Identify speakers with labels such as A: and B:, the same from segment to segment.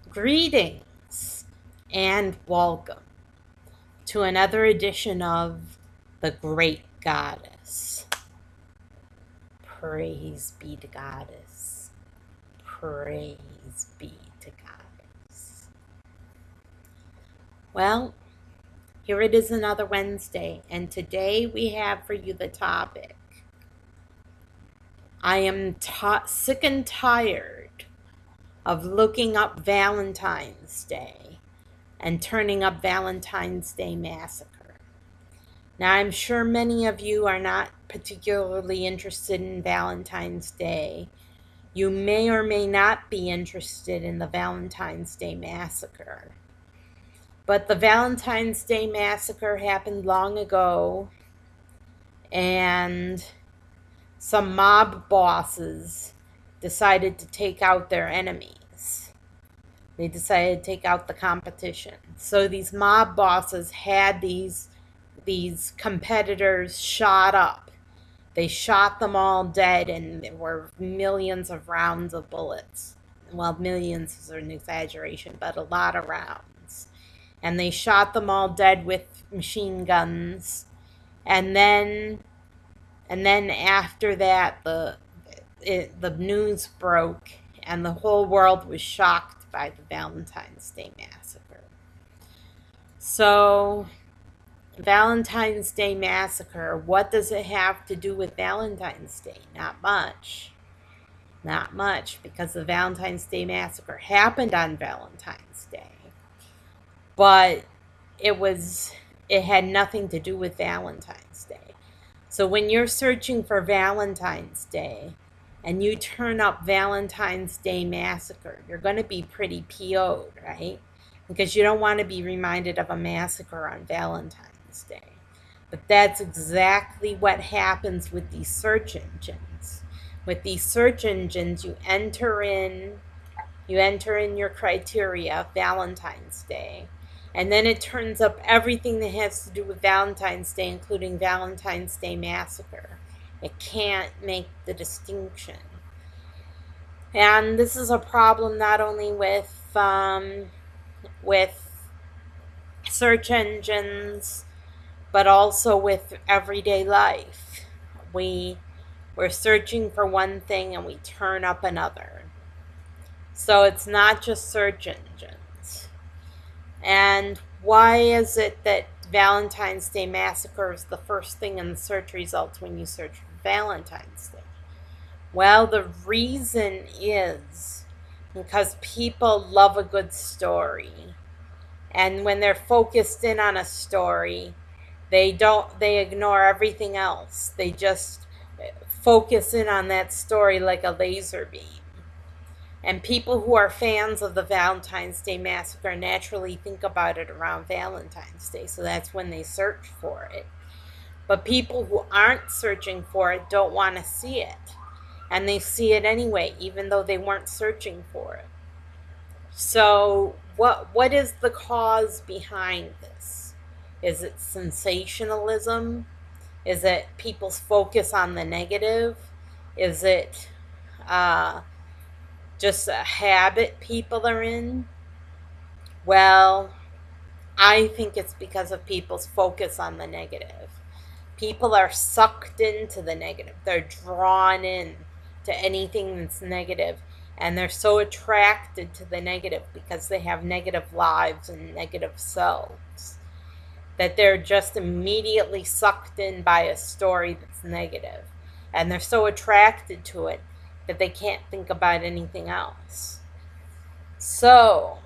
A: Greetings and welcome to another edition of The Great Goddess. Praise be to Goddess. Praise be to Goddess. Well, here it is, another Wednesday, and today we have for you the topic. I am sick and tired of looking up Valentine's Day and turning up Valentine's Day Massacre. Now, I'm sure many of you are not particularly interested in Valentine's Day. You may or may not be interested in the Valentine's Day Massacre. But the Valentine's Day Massacre happened long ago, and some mob bosses decided to take out their enemies. They decided to take out the competition. So these mob bosses had these competitors shot up. They shot them all dead, and there were millions of rounds of bullets. Well, millions is an exaggeration, but a lot of rounds. And they shot them all dead with machine guns. And then after that, the news broke, and the whole world was shocked by the Valentine's Day Massacre. So, Valentine's Day Massacre, what does it have to do with Valentine's Day? Not much. Not much, because the Valentine's Day Massacre happened on Valentine's Day. But it had nothing to do with Valentine's Day. So when you're searching for Valentine's Day and you turn up Valentine's Day Massacre, you're going to be pretty PO'd, right? Because you don't want to be reminded of a massacre on Valentine's Day. But that's exactly what happens with these search engines. With these search engines, you enter in your criteria, Valentine's Day, and then it turns up everything that has to do with Valentine's Day, including Valentine's Day Massacre. It can't make the distinction. And this is a problem not only with search engines, but also with everyday life. We're searching for one thing and we turn up another. So it's not just search engines. And why is it that Valentine's Day Massacre is the first thing in the search results when you search for Valentine's Day? Well, the reason is because people love a good story. And when they're focused in on a story, they ignore everything else. They just focus in on that story like a laser beam. And people who are fans of the Valentine's Day Massacre naturally think about it around Valentine's Day, so that's when they search for it. But people who aren't searching for it don't want to see it. And they see it anyway, even though they weren't searching for it. So what is the cause behind this? Is it sensationalism? Is it people's focus on the negative? Is it just a habit people are in? Well, I think it's because of people's focus on the negative. People are sucked into the negative. They're drawn in to anything that's negative. And they're so attracted to the negative because they have negative lives and negative selves that they're just immediately sucked in by a story that's negative. And they're so attracted to it that they can't think about anything else. So,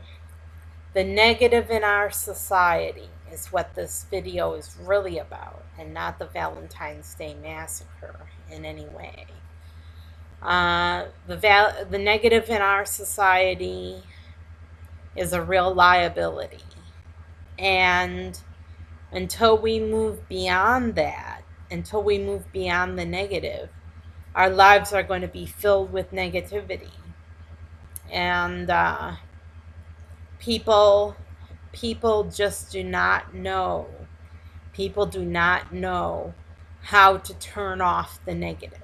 A: the negative in our society is what this video is really about, and not the Valentine's Day Massacre in any way. The negative in our society is a real liability. And until we move beyond that, until we move beyond the negative, our lives are going to be filled with negativity. And people just do not know. People do not know how to turn off the negative.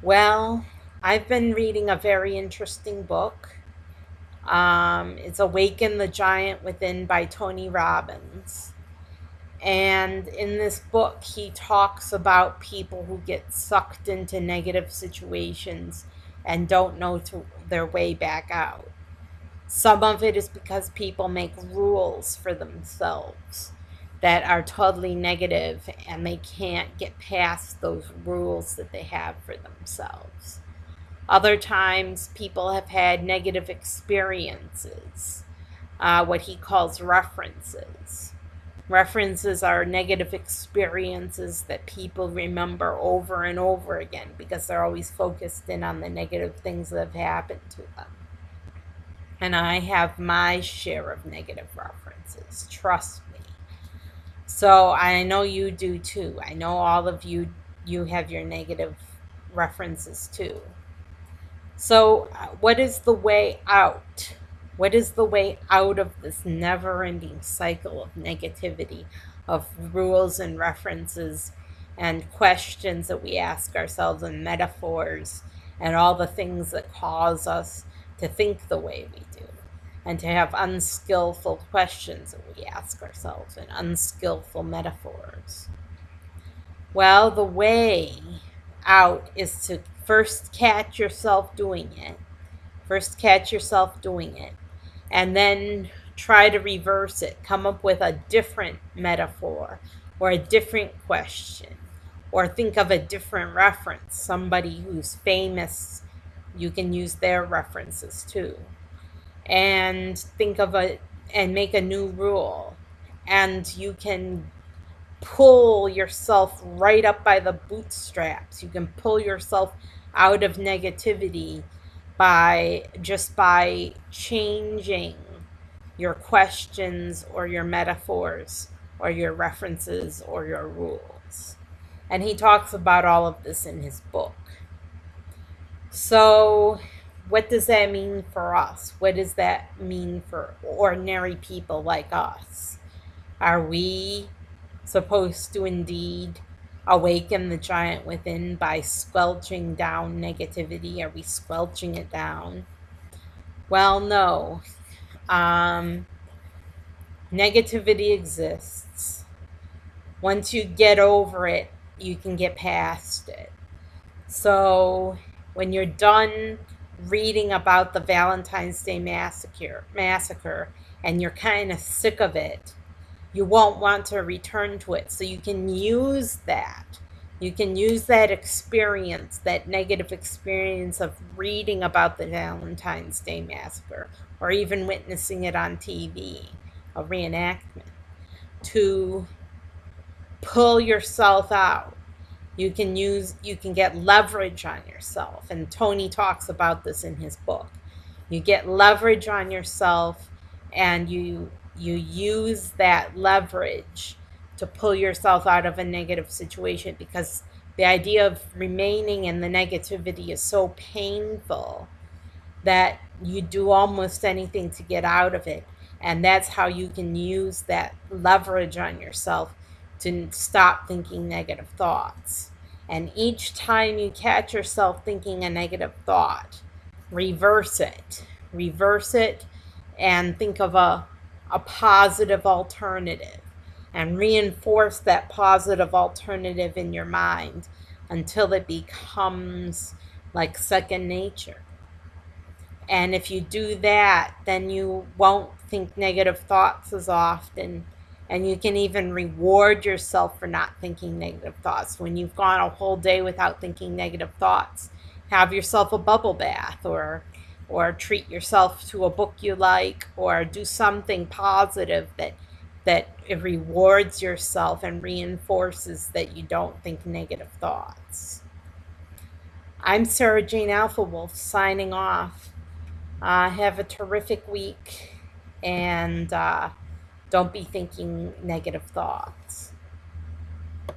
A: Well, I've been reading a very interesting book. It's Awaken the Giant Within by Tony Robbins. And in this book, he talks about people who get sucked into negative situations and don't know their way back out. Some of it is because people make rules for themselves that are totally negative, and they can't get past those rules that they have for themselves. Other times, people have had negative experiences, what he calls references. References are negative experiences that people remember over and over again because they're always focused in on the negative things that have happened to them. And I have my share of negative references, trust me. So I know you do too. I know all of you have your negative references too. So what is the way out? What is the way out of this never-ending cycle of negativity, of rules and references and questions that we ask ourselves, and metaphors and all the things that cause us to think the way we do, and to have unskillful questions that we ask ourselves and unskillful metaphors? Well, the way out is to first catch yourself doing it. First catch yourself doing it. And then try to reverse it. Come up with a different metaphor or a different question. Or think of a different reference. Somebody who's famous, you can use their references too. And think of and make a new rule. And you can pull yourself right up by the bootstraps. You can pull yourself out of negativity by changing your questions or your metaphors or your references or your rules. And he talks about all of this in his book. So what does that mean for us? What does that mean for ordinary people like us? Are we supposed to indeed awaken the giant within by squelching down negativity? Are we squelching it down? Well, no. Negativity exists. Once you get over it, you can get past it. So when you're done reading about the Valentines Day Massacre and you're kind of sick of it, you won't want to return to it. So you can use that. You can use that experience, that negative experience of reading about the Valentine's Day Massacre, or even witnessing it on TV, a reenactment, to pull yourself out. You can get leverage on yourself. And Tony talks about this in his book. You get leverage on yourself, and you use that leverage to pull yourself out of a negative situation, because the idea of remaining in the negativity is so painful that you do almost anything to get out of it. And that's how you can use that leverage on yourself to stop thinking negative thoughts. And each time you catch yourself thinking a negative thought, reverse it. Reverse it and think of a positive alternative, and reinforce that positive alternative in your mind until it becomes like second nature. And if you do that, then you won't think negative thoughts as often, and you can even reward yourself for not thinking negative thoughts. When you've gone a whole day without thinking negative thoughts, have yourself a bubble bath, or treat yourself to a book you like, or do something positive that it rewards yourself and reinforces that you don't think negative thoughts. I'm Sarah Jane Alpha Wolf signing off. Have a terrific week, and don't be thinking negative thoughts.